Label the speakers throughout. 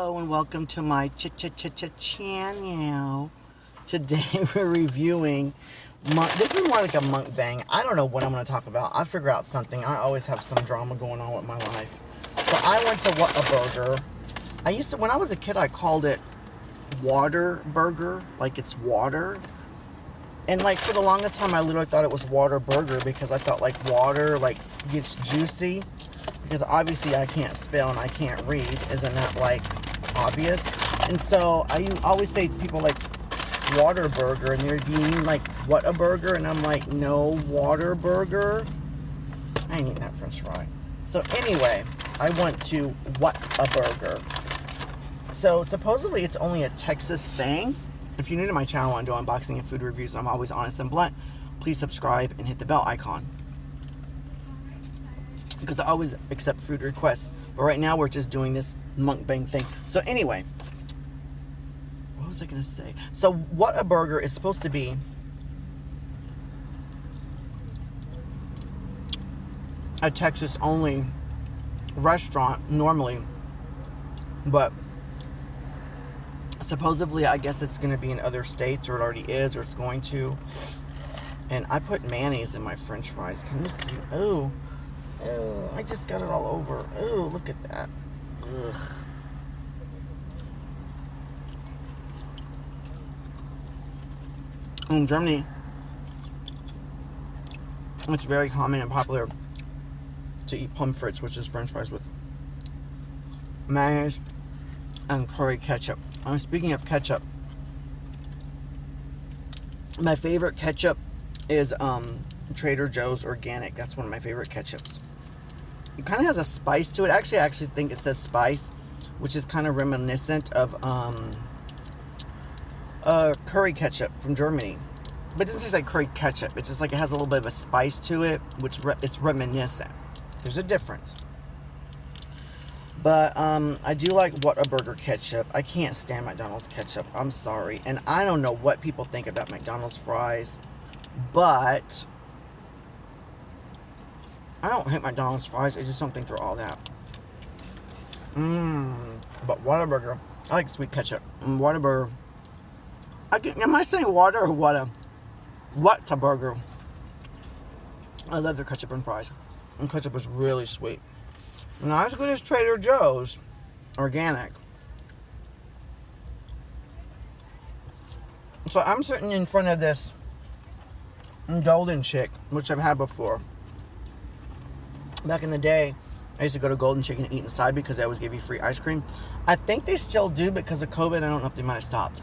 Speaker 1: Hello and welcome to my channel. Today we're reviewing this is more like a mukbang. I don't know what I'm going to talk about. I'll figure out something. I always have some drama going on with my life. So I went to whataburger. When I was a kid, I called it whataburger, like it's water. And like for the longest time, I literally thought it was whataburger because I thought like water like gets juicy. Because obviously I can't spell and I can't read. Isn't that like obvious? And so I always say to people like Whataburger, and they're like, do you mean like whataburger? And I'm like, no, Whataburger. I ain't eating that French fry. So anyway, I went to Whataburger. So supposedly it's only a Texas thing. If you're new to my channel and do unboxing and food reviews, I'm always honest and blunt. Please subscribe and hit the bell icon, because I always accept food requests. But right now we're just doing this mukbang thing. So anyway, what was I gonna say? So Whataburger is supposed to be a Texas only restaurant normally, but supposedly I guess it's gonna be in other states, or it already is, or it's going to. And I put mayonnaise in my French fries. Can you see? Oh, I just got it all over. Oh, look at that. Ugh. In Germany, it's very common and popular to eat pommes frites, which is French fries with mayonnaise and curry ketchup. Speaking of ketchup, my favorite ketchup is Trader Joe's organic. That's one of my favorite ketchups. It kind of has a spice to it. Actually, I think it says spice, which is kind of reminiscent of curry ketchup from Germany. But it doesn't taste like curry ketchup. It's just like it has a little bit of a spice to it, which it's reminiscent. There's a difference. But I do like Whataburger ketchup. I can't stand McDonald's ketchup. I'm sorry. And I don't know what people think about McDonald's fries, but I don't hate McDonald's fries. I just don't think they're all that. But Whataburger, I like sweet ketchup. Whataburger. Am I saying water or Whataburger? I love their ketchup and fries. And ketchup is really sweet. Not as good as Trader Joe's organic. So I'm sitting in front of this Golden Chick, which I've had before. Back in the day, I used to go to Golden Chicken and eat inside because they always give you free ice cream. I think they still do because of COVID. I don't know if they might have stopped.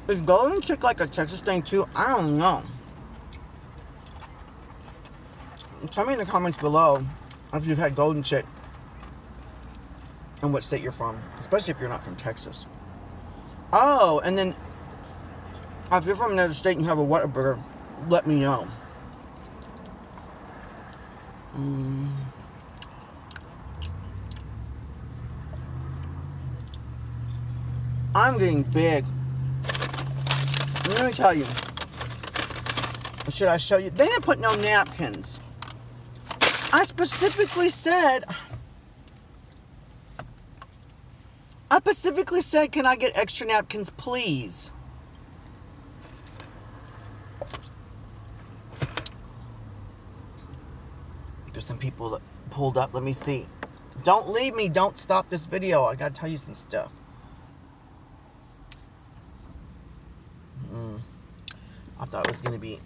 Speaker 1: Is Golden Chick like a Texas thing too? I don't know. Tell me in the comments below if you've had Golden Chick and what state you're from, especially if you're not from Texas. Oh, and then if you're from another state and you have a Whataburger, let me know. I'm getting big. Let me tell you. Should I show you? They didn't put no napkins. I specifically said, can I get extra napkins, please? There's some people that pulled up. Let me see. Don't leave me. Don't stop this video. I gotta tell you some stuff. I thought it was gonna be.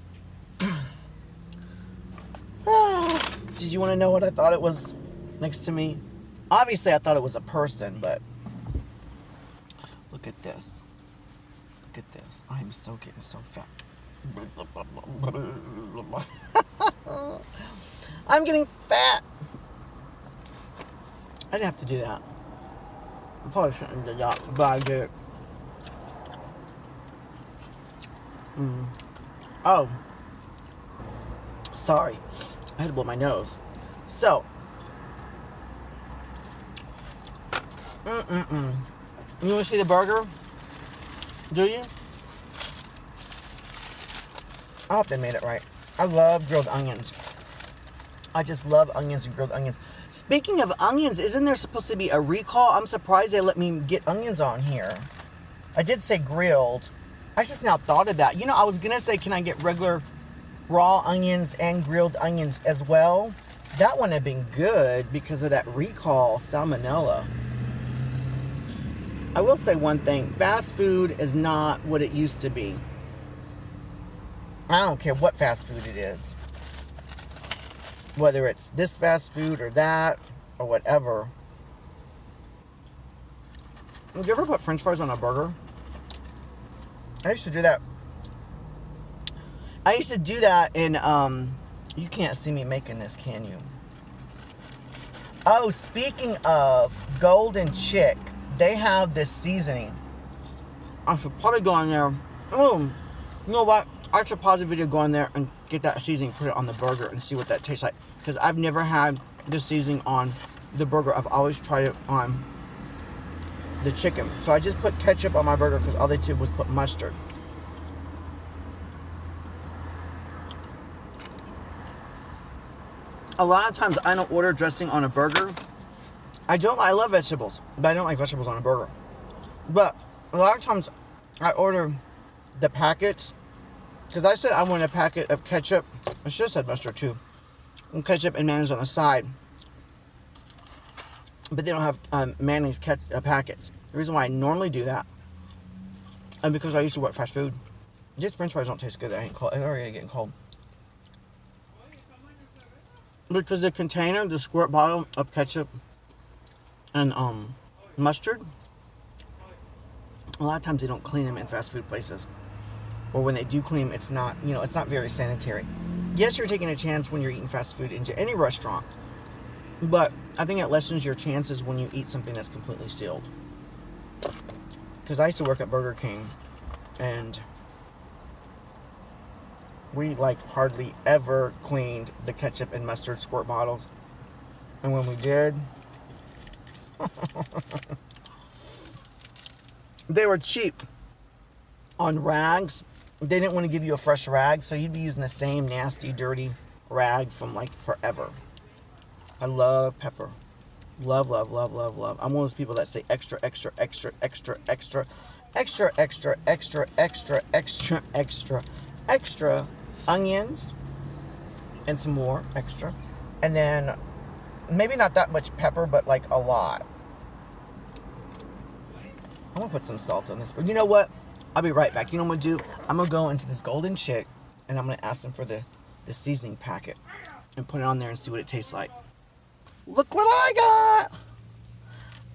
Speaker 1: Did you want to know what I thought it was next to me? Obviously, I thought it was a person, but look at this. Look at this. I'm so getting so fat. I'm getting fat. I didn't have to do that. I probably shouldn't have done that, but I did. Oh. Sorry. I had to blow my nose. So. You want to see the burger? Do you? I hope they made it right. I love grilled onions. I just love onions and grilled onions. Speaking of onions, isn't there supposed to be a recall? I'm surprised they let me get onions on here. I did say grilled. I just now thought of that. You know, I was going to say, can I get regular raw onions and grilled onions as well? That wouldn't have been good because of that recall salmonella. I will say one thing. Fast food is not what it used to be. I don't care what fast food it is. Whether it's this fast food or that or whatever. Did you ever put French fries on a burger? I used to do that. I used to do that in, you can't see me making this, can you? Oh, speaking of Golden Chick, they have this seasoning. I should probably go on there. You know what? I should pause the video, go on there and get that seasoning, put it on the burger and see what that tastes like. Because I've never had this seasoning on the burger. I've always tried it on the chicken. So I just put ketchup on my burger because all they did was put mustard. A lot of times I don't order dressing on a burger. I love vegetables, but I don't like vegetables on a burger. But a lot of times I order the packets because I said I want a packet of ketchup. I should have said mustard too. And ketchup and mayonnaise on the side. But they don't have mayonnaise packets. The reason why I normally do that is because I used to work fast food. These French fries don't taste good. They ain't cold. They're already getting cold. Because the container, the squirt bottle of ketchup and mustard, a lot of times they don't clean them in fast food places. Or when they do clean them, it's not, it's not very sanitary. Yes, you're taking a chance when you're eating fast food into any restaurant. But I think it lessens your chances when you eat something that's completely sealed. Because I used to work at Burger King, and we hardly ever cleaned the ketchup and mustard squirt bottles. And when we did, they were cheap on rags. They didn't want to give you a fresh rag, so you'd be using the same nasty, dirty rag from forever. I love pepper. Love, love, love, love, love. I'm one of those people that say extra, extra, extra, extra, extra, extra, extra, extra, extra, extra, extra, extra onions and some more extra. And then maybe not that much pepper, but a lot. I'm going to put some salt on this. But you know what? I'll be right back. You know what I'm going to do? I'm going to go into this Golden Chick and I'm going to ask them for the seasoning packet and put it on there and see what it tastes like. Look what I got.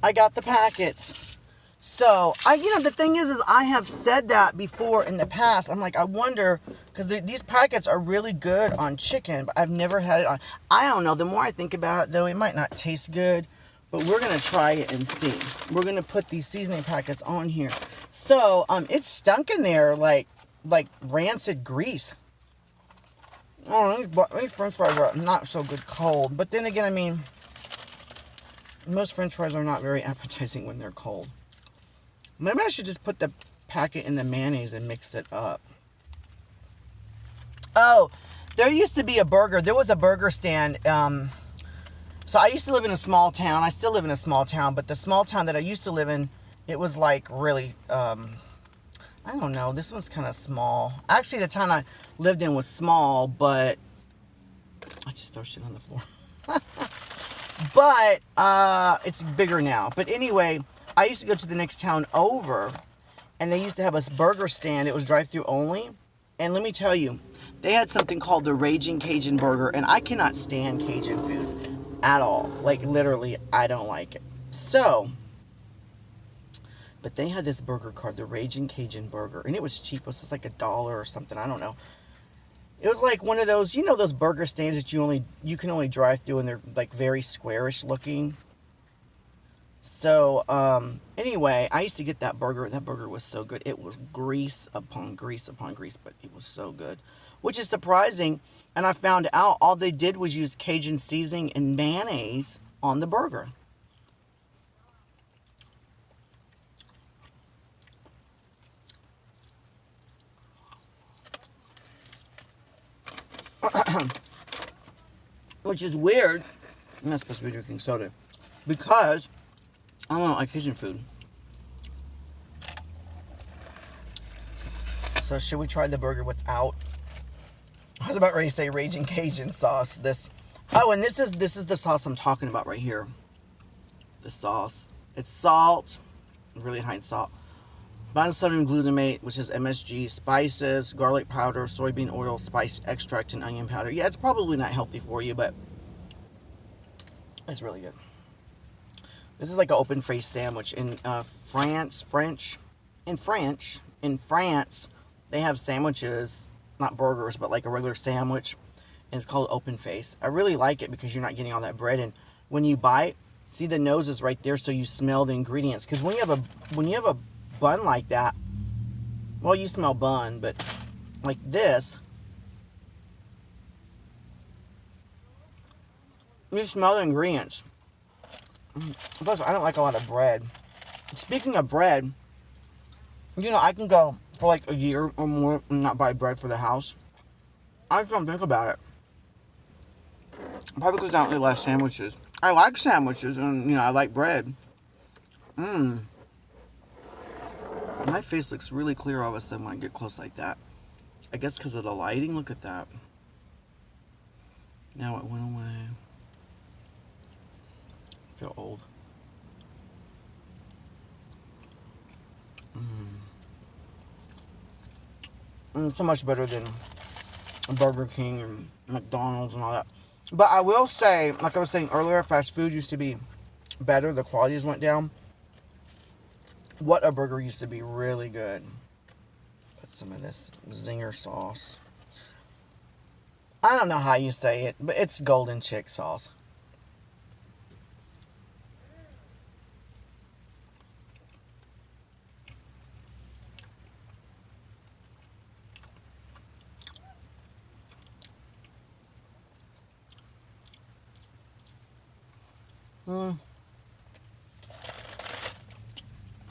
Speaker 1: I got the packets. So, the thing is I have said that before in the past. I'm like, I wonder, because these packets are really good on chicken, but I've never had it on. I don't know. The more I think about it, though, it might not taste good, but we're going to try it and see. We're going to put these seasoning packets on here. So, it's stunk in there like rancid grease. Oh, these French fries are not so good cold. But then again, most French fries are not very appetizing when they're cold. Maybe I should just put the packet in the mayonnaise and mix it up. Oh, there used to be a burger. There was a burger stand. So I used to live in a small town. I still live in a small town. But the small town that I used to live in, it was really, I don't know. This one's kind of small. Actually, the town I lived in was small, but I just throw shit on the floor. But it's bigger now. But anyway, I used to go to the next town over, and they used to have a burger stand. It was drive-through only. And let me tell you, they had something called the Raging Cajun Burger, and I cannot stand Cajun food at all. Literally, I don't like it. So, but they had this burger called the Raging Cajun Burger, and it was cheap. It was just $1 or something. I don't know. It was like one of those, those burger stands that you can only drive through, and they're very squarish looking. So, anyway, I used to get that burger. That burger was so good. It was grease upon grease upon grease, but it was so good. Which is surprising. And I found out all they did was use Cajun seasoning and mayonnaise on the burger. Which is weird I'm not supposed to be drinking soda. Because I don't like Cajun food. So should we try the burger without... I was about ready to say Raging Cajun sauce. Oh, and this is the sauce I'm talking about right here. The sauce. It's salt, really high in salt. Monosodium glutamate, which is MSG, spices, garlic powder, soybean oil, spice extract, and onion powder. Yeah, it's probably not healthy for you, but it's really good. This is like an open face sandwich in France, they have sandwiches, not burgers, but like a regular sandwich, and it's called open face. I really like it because you're not getting all that bread, and when you bite, see the nose is right there, so you smell the ingredients. Because when you have a bun like that, well, you smell bun, but like this, you smell the ingredients. Plus, I don't like a lot of bread. Speaking of bread, you know, I can go for like a year or more and not buy bread for the house. I just don't think about it. Probably because I don't eat a lot of sandwiches. I like sandwiches and, you know, I like bread. My face looks really clear all of a sudden when I get close like that. I guess because of the lighting. Look at that. Now it went away. I feel old. So much better than Burger King and McDonald's and all that. But I will say, like I was saying earlier, fast food used to be better. The quality just went down. Whataburger used to be really good. Put some of this zinger sauce. I don't know how you say it, but it's golden chick sauce.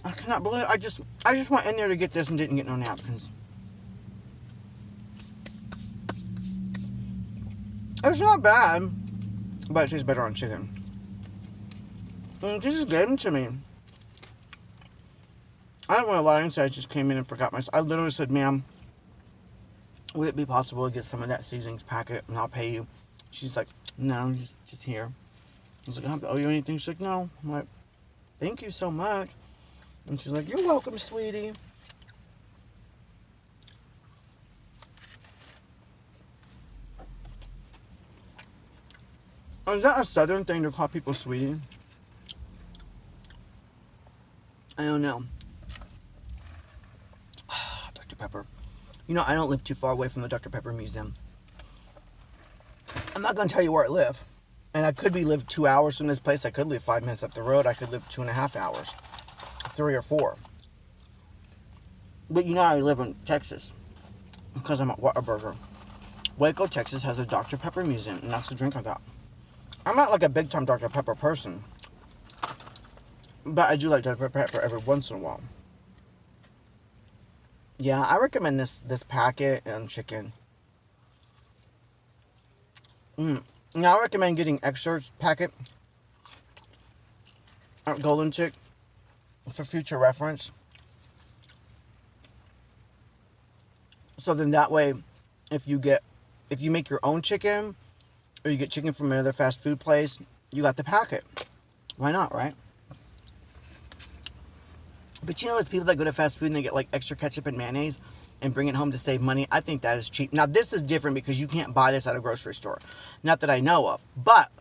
Speaker 1: I cannot believe I just went in there to get this and didn't get no napkins. It's not bad, but it tastes better on chicken. They just gave them to me. I don't want to lie and say I just came in and forgot I literally said, ma'am, would it be possible to get some of that seasonings packet and I'll pay you? She's like, no, just here. I was like, I don't have to owe you anything. She's like, no. I'm like, thank you so much. And she's like, you're welcome, sweetie. Oh, is that a southern thing to call people sweetie? I don't know. Dr. Pepper. You know, I don't live too far away from the Dr. Pepper Museum. I'm not going to tell you where I live. And I could live 2 hours from this place. I could live 5 minutes up the road. I could live 2.5 hours. 3 or 4. But you know I live in Texas. Because I'm at Whataburger. Waco, Texas has a Dr. Pepper Museum. And that's the drink I got. I'm not like a big time Dr. Pepper person. But I do like Dr. Pepper every once in a while. Yeah, I recommend this packet and chicken. Now I recommend getting extra packet at Golden Chick for future reference. So then that way, if you make your own chicken, or you get chicken from another fast food place, you got the packet. Why not, right? But you know those people that go to fast food and they get like extra ketchup and mayonnaise and bring it home to save money? I think that is cheap. Now this is different because you can't buy this at a grocery store. Not that I know of. But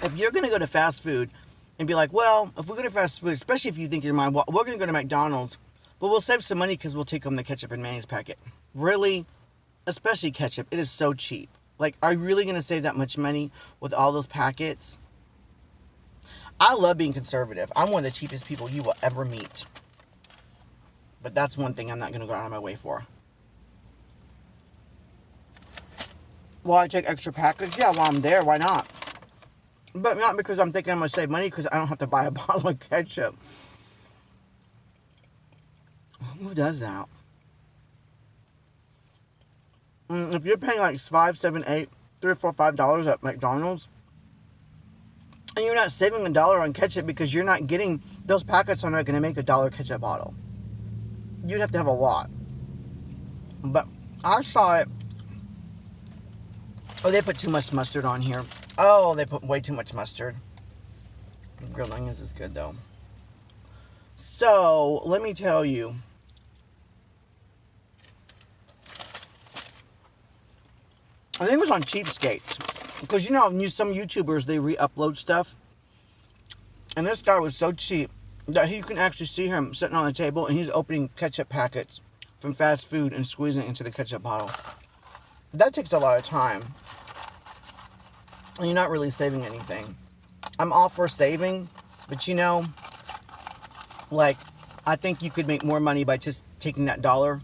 Speaker 1: if you're going to go to fast food and be like, well, if we go to fast food, especially if you think in your mind, well, we're going to go to McDonald's, but we'll save some money because we'll take home the ketchup and mayonnaise packet. Really? Especially ketchup. It is so cheap. Like, are you really going to save that much money with all those packets? I love being conservative. I'm one of the cheapest people you will ever meet. But that's one thing I'm not going to go out of my way for. Will I take extra packets? Yeah, while I'm there, why not? But not because I'm thinking I'm going to save money, because I don't have to buy a bottle of ketchup. Who does that? If you're paying like $5, $7, $8 $3 or $4, $5 at McDonald's. And you're not saving $1 on ketchup because you're not getting, those packets are not going to make $1 ketchup bottle. You'd have to have a lot. But I saw it. Oh, they put too much mustard on here. Oh, they put way too much mustard. Grilled onions is good though. So, let me tell you. I think it was on Cheapskates. Because you know, some YouTubers, they re-upload stuff. And this guy was so cheap that you can actually see him sitting on the table and he's opening ketchup packets from fast food and squeezing it into the ketchup bottle. That takes a lot of time. And you're not really saving anything. I'm all for saving, but you know, like, I think you could make more money by just taking that $1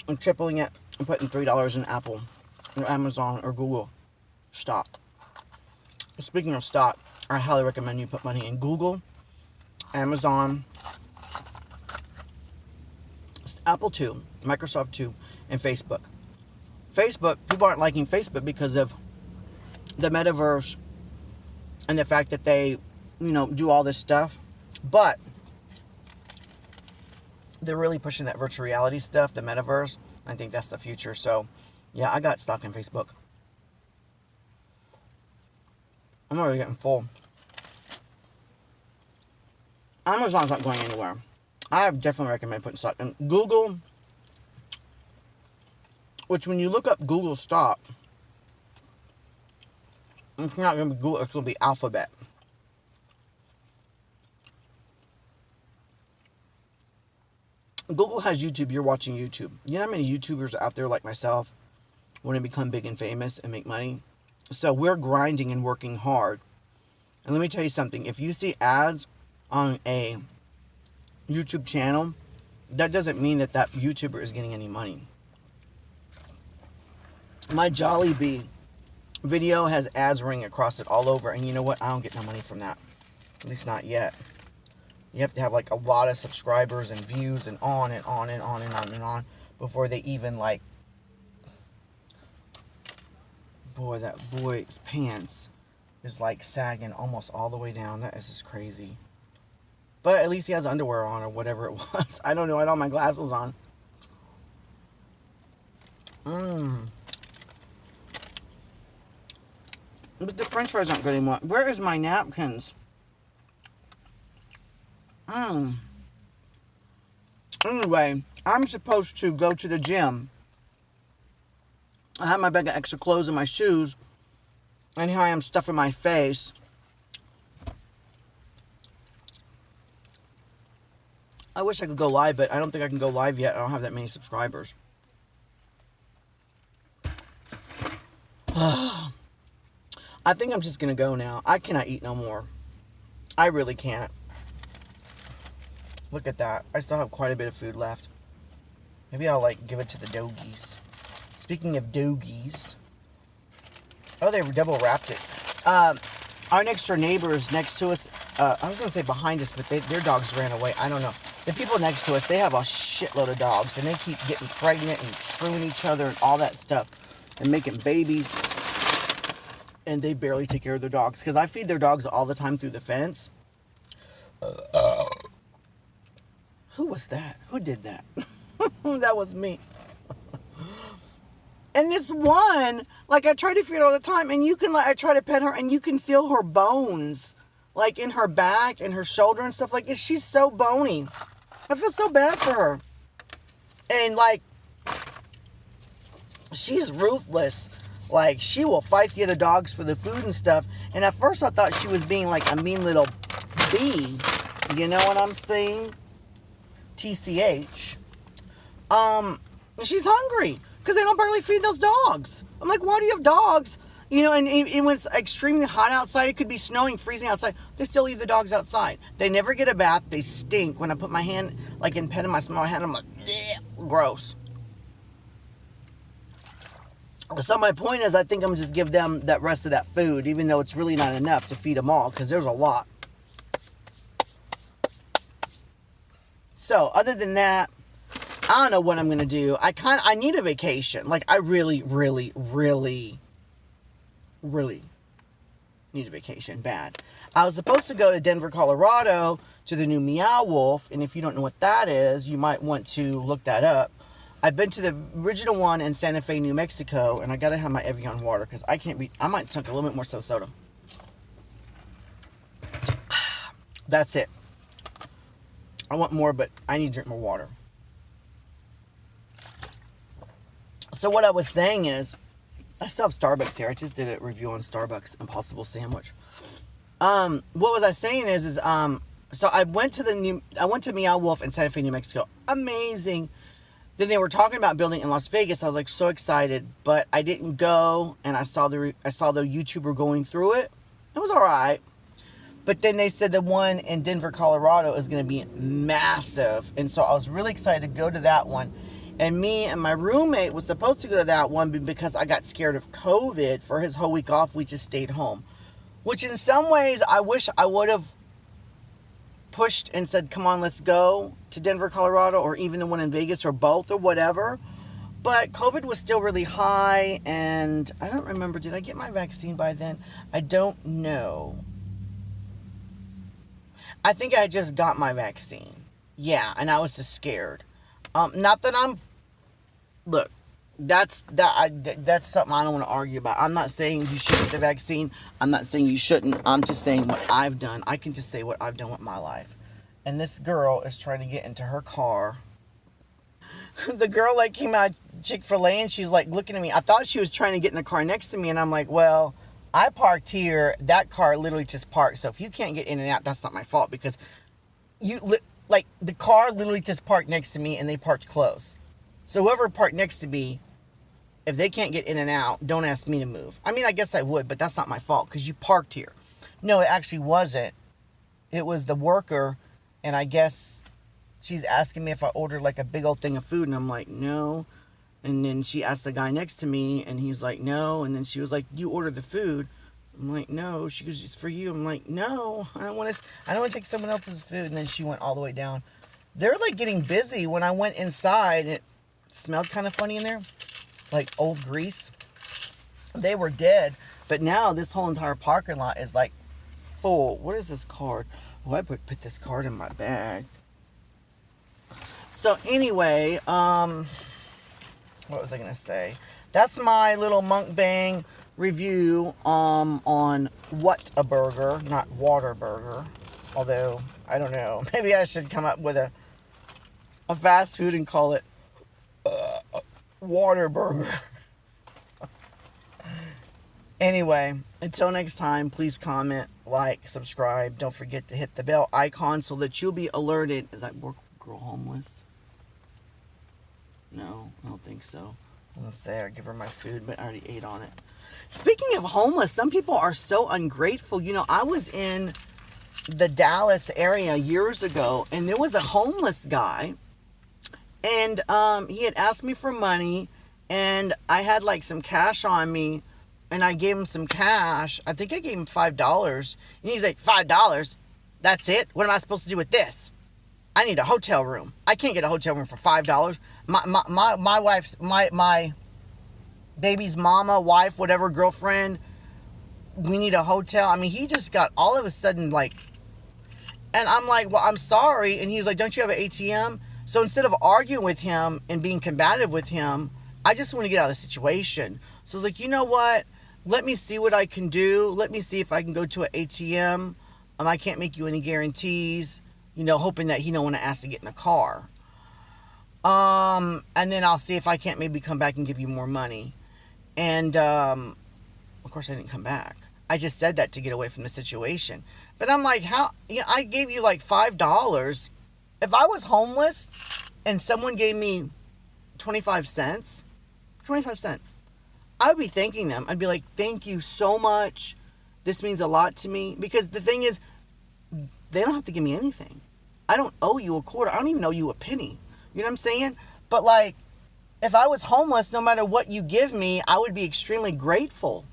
Speaker 1: and tripling it and putting $3 in Apple or Amazon or Google stock. Speaking of stock, I highly recommend you put money in Google, Amazon, Apple too, Microsoft too, and Facebook. Facebook, people aren't liking Facebook because of the metaverse and the fact that they, you know, do all this stuff. But they're really pushing that virtual reality stuff, the metaverse. I think that's the future. So, yeah, I got stock in Facebook. I'm already getting full. Amazon's not going anywhere. I definitely recommend putting stock in Google, which when you look up Google stock, it's not going to be Google, it's going to be Alphabet. Google has YouTube, you're watching YouTube. You know how many YouTubers out there like myself want to become big and famous and make money? So we're grinding and working hard. And let me tell you something. If you see ads on a YouTube channel, that doesn't mean that that YouTuber is getting any money. My Jollibee video has ads running across it all over. And you know what? I don't get no money from that. At least not yet. You have to have like a lot of subscribers and views and on and on and on and on and on before they even like. Boy, that boy's pants is like sagging almost all the way down. That is just crazy. But at least he has underwear on or whatever it was. I don't know. I had all my glasses on. But the french fries aren't good anymore. Where is my napkins? Anyway, I'm supposed to go to the gym. I have my bag of extra clothes and my shoes. And here I am stuffing my face. I wish I could go live, but I don't think I can go live yet. I don't have that many subscribers. I think I'm just going to go now. I cannot eat no more. I really can't. Look at that. I still have quite a bit of food left. Maybe I'll like give it to the doggies. Speaking of doggies. Oh, they double wrapped it. Our next door neighbors next to us, I was going to say behind us, but their dogs ran away. I don't know. The people next to us, they have a shitload of dogs, and they keep getting pregnant and screwing each other and all that stuff, and making babies, and they barely take care of their dogs, because I feed their dogs all the time through the fence. Who was that? Who did that? That was me. And this one, like, I try to feed her all the time, and you can, like, I try to pet her, and you can feel her bones, like, in her back and her shoulder and stuff. Like, she's so bony. I feel so bad for her. And, like, she's ruthless. Like, she will fight the other dogs for the food and stuff. And at first I thought she was being, like, a mean little bee. You know what I'm saying? TCH. She's hungry. Because they don't barely feed those dogs. I'm like, why do you have dogs? You know, and when it's extremely hot outside, it could be snowing, freezing outside, they still leave the dogs outside. They never get a bath. They stink. When I put my hand, like, in petting my small hand, I'm like, gross. So my point is, I think I'm just give them that rest of that food, even though it's really not enough to feed them all, because there's a lot. So, other than that, I don't know what I'm going to do. I need a vacation. Like, I really, really, really, really need a vacation bad. I was supposed to go to Denver, Colorado to the new Meow Wolf. And if you don't know what that is, you might want to look that up. I've been to the original one in Santa Fe, New Mexico. And I got to have my Evian water because I might chunk a little bit more soda. That's it. I want more, but I need to drink more water. So what I was saying is, I still have Starbucks here. I just did a review on Starbucks Impossible Sandwich. What was I saying is so I went to Meow Wolf in Santa Fe, New Mexico. Amazing. Then they were talking about building in Las Vegas. I was like so excited, but I didn't go, and I saw the YouTuber going through it. It was all right. But then they said the one in Denver, Colorado is going to be massive. And so I was really excited to go to that one. And me and my roommate was supposed to go to that one, but because I got scared of COVID for his whole week off, we just stayed home. Which in some ways, I wish I would have pushed and said, come on, let's go to Denver, Colorado, or even the one in Vegas, or both, or whatever. But COVID was still really high, and I don't remember, did I get my vaccine by then? I don't know. I think I just got my vaccine. Yeah, and I was just scared. Not that look, that's something I don't want to argue about. I'm not saying you should get the vaccine. I'm not saying you shouldn't. I'm just saying what I've done. I can just say what I've done with my life. And this girl is trying to get into her car. The girl like came out of Chick-fil-A and she's like looking at me. I thought she was trying to get in the car next to me, and I'm like, well, I parked here. That car literally just parked. So if you can't get in and out, that's not my fault, because the car literally just parked next to me and they parked close. So whoever parked next to me, if they can't get in and out, don't ask me to move. I mean, I guess I would, but that's not my fault because you parked here. No, it actually wasn't. It was the worker, and I guess she's asking me if I ordered like a big old thing of food, and I'm like, no. And then she asked the guy next to me, and he's like, no. And then she was like, you ordered the food. I'm like, no. She goes, it's for you. I'm like, no, I don't want to take someone else's food. And then she went all the way down. They're like getting busy. When I went inside, it smelled kind of funny in there, like old grease. They were dead. But now this whole entire parking lot is like full. What is this card? Oh, I put this card in my bag. So anyway, what was I going to say? That's my little mukbang review on whataburger, not whataburger. Although, I don't know. Maybe I should come up with a fast food and call it whataburger. Anyway, until next time, please comment, like, subscribe. Don't forget to hit the bell icon so that you'll be alerted. Is that girl homeless? No, I don't think so. I'm going to say I'll give her my food, but I already ate on it. Speaking of homeless, some people are so ungrateful. You know, I was in the Dallas area years ago, and there was a homeless guy, and he had asked me for money, and I had like some cash on me, and I gave him some cash. I think I gave him $5, and he's like, $5? That's it? What am I supposed to do with this? I need a hotel room. I can't get a hotel room for $5. My wife's, my baby's mama, wife, whatever, girlfriend, we need a hotel. I mean, he just got all of a sudden like, and I'm like, well, I'm sorry. And he's like, don't you have an ATM? So instead of arguing with him and being combative with him, I just want to get out of the situation. So I was like, you know what? Let me see what I can do. Let me see if I can go to an ATM. I can't make you any guarantees, you know, hoping that he don't want to ask to get in the car. And then I'll see if I can't maybe come back and give you more money. And, of course I didn't come back. I just said that to get away from the situation. But I'm like, how, you know, I gave you like $5. If I was homeless and someone gave me 25 cents, I would be thanking them. I'd be like, thank you so much. This means a lot to me. Because the thing is, they don't have to give me anything. I don't owe you a quarter. I don't even owe you a penny. You know what I'm saying? But like, if I was homeless, no matter what you give me, I would be extremely grateful.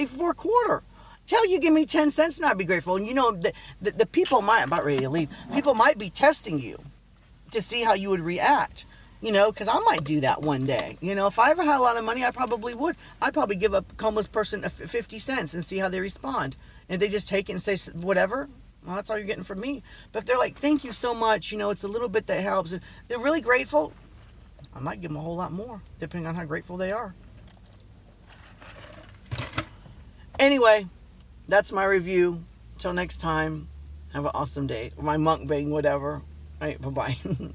Speaker 1: For a quarter. Tell you give me 10 cents and I'd be grateful. And you know, the people might, I'm about ready to leave, people might be testing you to see how you would react. You know, because I might do that one day. You know, if I ever had a lot of money, I probably would. I'd probably give a homeless person 50 cents and see how they respond. And they just take it and say whatever, well, that's all you're getting from me. But if they're like, thank you so much, you know, it's a little bit that helps, and they're really grateful, I might give them a whole lot more, depending on how grateful they are. Anyway, that's my review. Till next time, have an awesome day. My mukbang, whatever. All right, bye-bye.